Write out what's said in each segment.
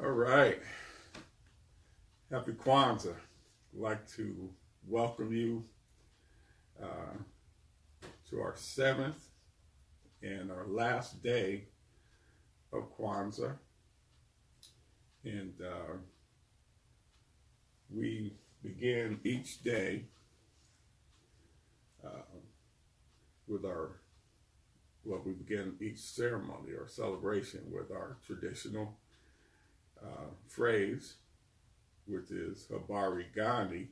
All right. Happy Kwanzaa. I'd like to welcome you uh, to our seventh and our last day of Kwanzaa. And we begin each day uh, with we begin each ceremony or celebration with our traditional phrase, which is Habari Gandhi,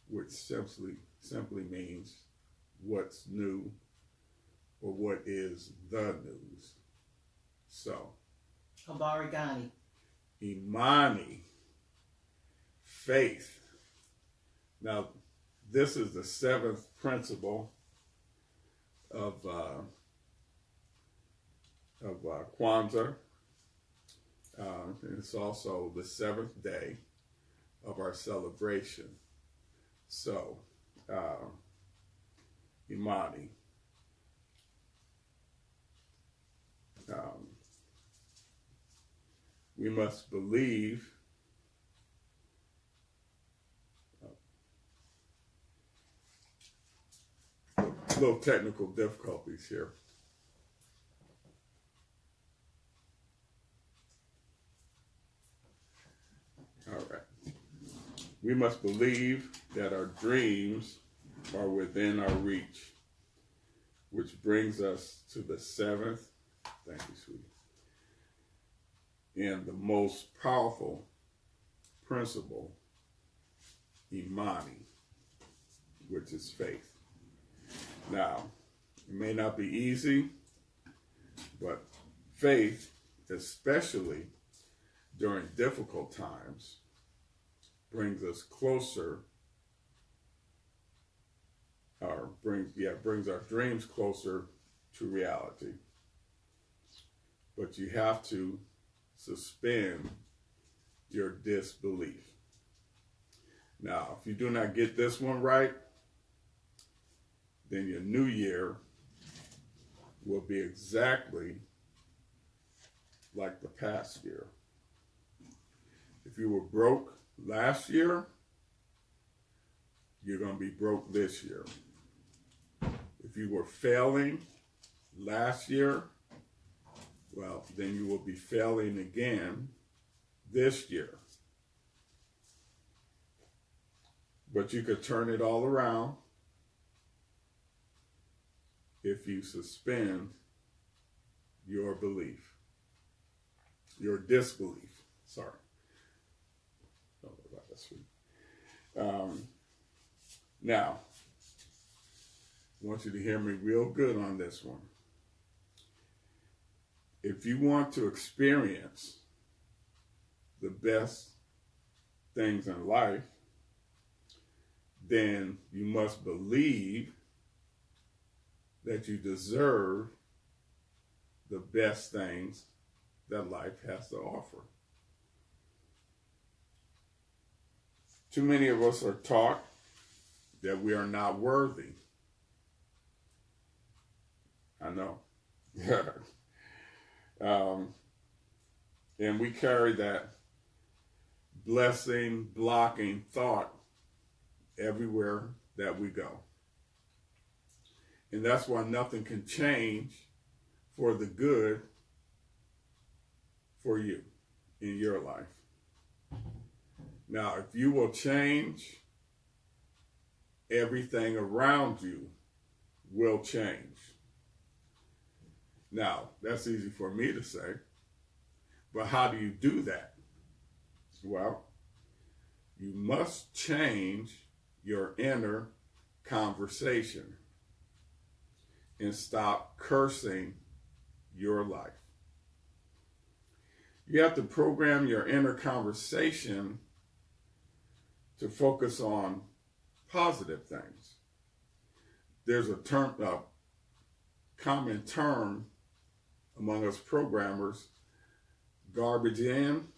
which simply means what's new or what is the news. So, Habari Gandhi. Imani Faith. Now, this is the seventh principle of Kwanzaa. And it's also the seventh day of our celebration. So, Imani. We must believe little technical difficulties here. All right. We must believe that our dreams are within our reach, which brings us to the seventh, thank you, sweetie, and the most powerful principle, Imani, which is faith. Now, it may not be easy, but faith, especially during difficult times, brings us closer, or brings our dreams closer to reality. But you have to suspend your disbelief. Now, if you do not get this one right, then your new year will be exactly like the past year. If you were broke last year, you're going to be broke this year. If you were failing last year, well, then you will be failing again this year. But you could turn it all around if you suspend your belief, your disbelief. Sorry. Don't worry about that, sweet. Now, I want you to hear me real good on this one. If you want to experience the best things in life, then you must believe that you deserve the best things that life has to offer. Too many of us are taught that we are not worthy. I know. And we carry that blessing blocking thought everywhere that we go. And that's why nothing can change for the good for you in your life. Now, if you will change, everything around you will change. Now, that's easy for me to say, but how do you do that? Well, you must change your inner conversation and stop cursing your life. You have to program your inner conversation to focus on positive things. There's a common term among us programmers: garbage in,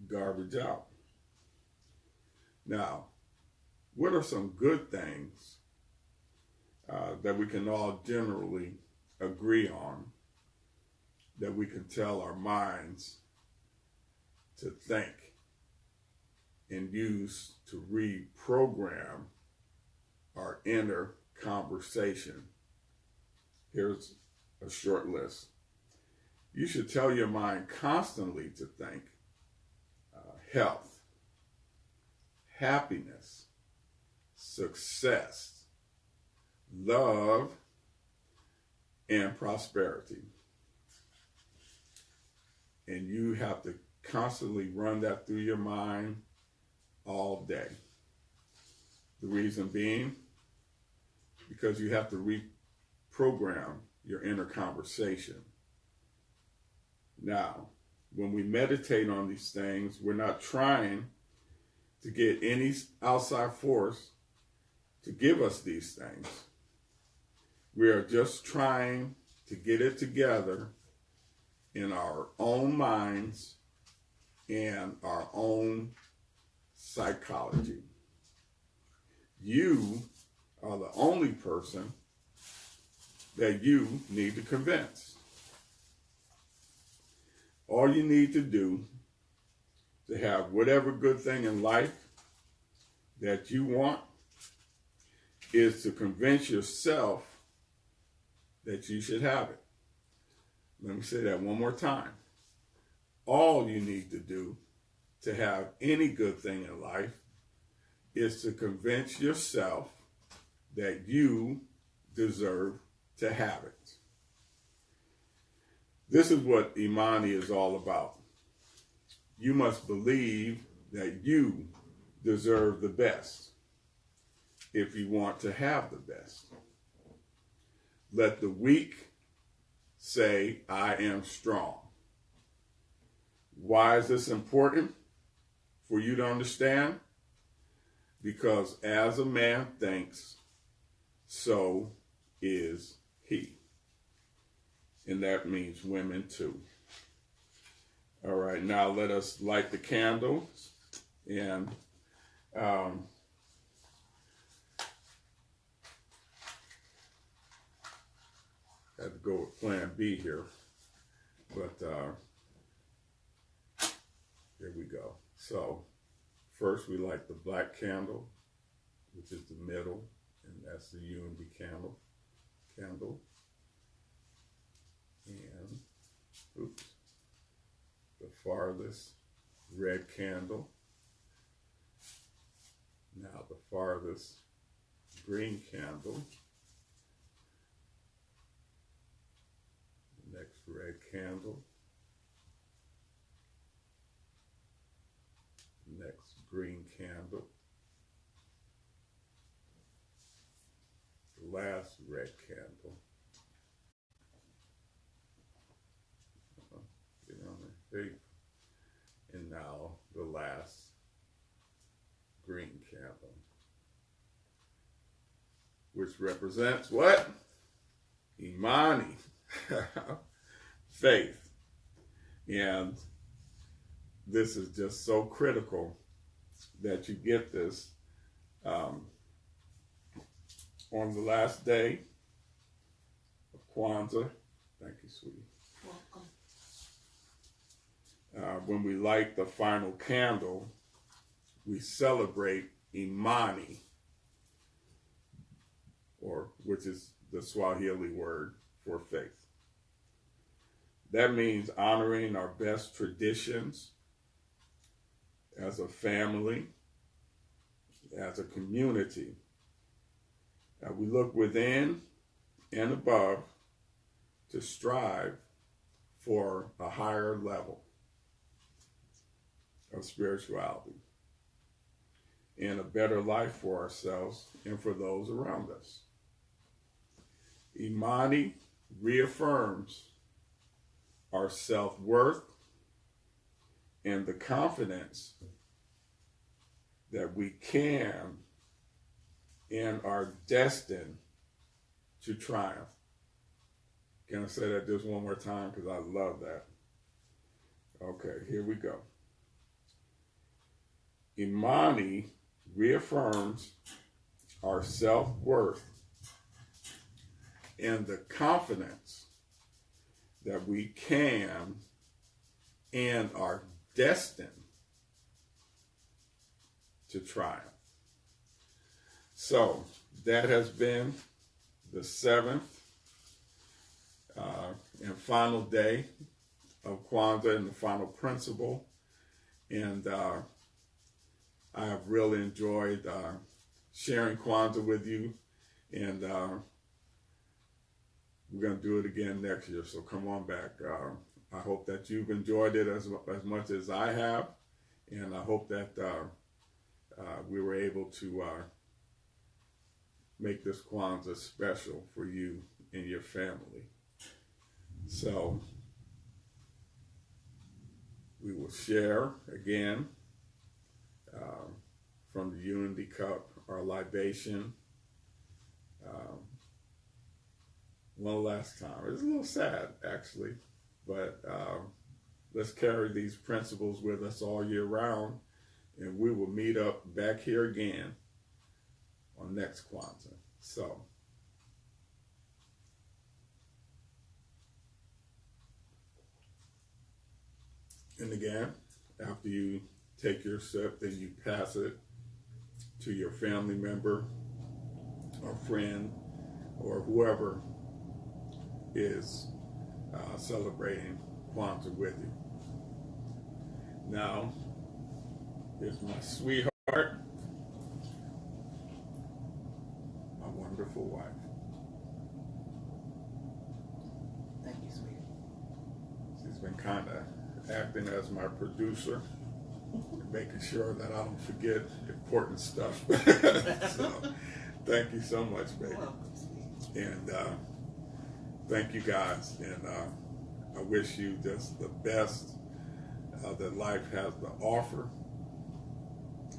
garbage out. Now, what are some good things that we can all generally agree on that we can tell our minds to think and use to reprogram our inner conversation. Here's a short list. You should tell your mind constantly to think health, happiness, success, love, and prosperity. And you have to constantly run that through your mind all day. The reason being, because you have to reprogram your inner conversation. Now, when we meditate on these things, we're not trying to get any outside force to give us these things. We are just trying to get it together in our own minds and our own psychology. You are the only person that you need to convince. All you need to do to have whatever good thing in life that you want is to convince yourself that you should have it. Let me say that one more time. All you need to do to have any good thing in life is to convince yourself that you deserve to have it. This is what Imani is all about. You must believe that you deserve the best if you want to have the best. Let the weak say, I am strong. Why is this important for you to understand? Because as a man thinks, so is he. And that means women too. All right, now let us light the candles and had to go with plan B here, but here we go. So first we light the black candle, which is the middle, and that's the unity candle. And the farthest red candle. Now the farthest green candle. Next red candle. Next green candle. The last red candle. Get on there. And now the last green candle, which represents what? Imani. Faith. And this is just so critical that you get this on the last day of Kwanzaa. Thank you, sweetie. Welcome. When we light the final candle, we celebrate Imani, which is the Swahili word for faith. That means honoring our best traditions as a family, as a community. We look within and above to strive for a higher level of spirituality and a better life for ourselves and for those around us. Imani reaffirms our self-worth and the confidence that we can and are destined to triumph. Can I say that just one more time? Because I love that. Okay, here we go. Imani reaffirms our self-worth and the confidence that we can and are destined to triumph. So that has been the seventh and final day of Kwanzaa and the final principle. And I have really enjoyed sharing Kwanzaa with you. And we're going to do it again next year. So come on back. I hope that you've enjoyed it as much as I have. And I hope that we were able to make this Kwanzaa special for you and your family. So we will share again from the Unity Cup, our libation. One last time. It's a little sad, actually, but let's carry these principles with us all year round, and we will meet up back here again on next Kwanzaa. So, and again, after you take your sip, then you pass it to your family member or friend or whoever is celebrating Kwanzaa with you. Now, here's my sweetheart, my wonderful wife. Thank you, sweetie. She's been kind of acting as my producer, making sure that I don't forget important stuff. So, thank you so much, baby. Welcome, sweetie. And thank you guys. And I wish you just the best that life has to offer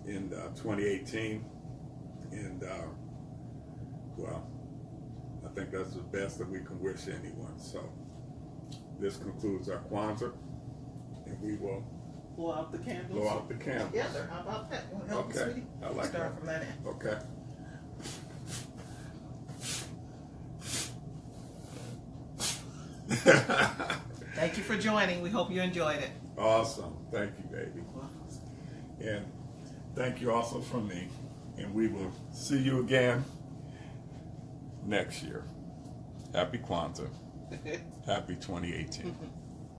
in 2018. And well, I think that's the best that we can wish anyone. So this concludes our Kwanzaa, and we will Blow out the candles. blow out the candles. Together. How about that? You want to help me, Okay, sweetie? I like Start that. from that end. Okay. Thank you for joining. We hope you enjoyed it. Awesome. Thank you, baby. And thank you also from me. And we will see you again next year. Happy Kwanzaa. Happy 2018.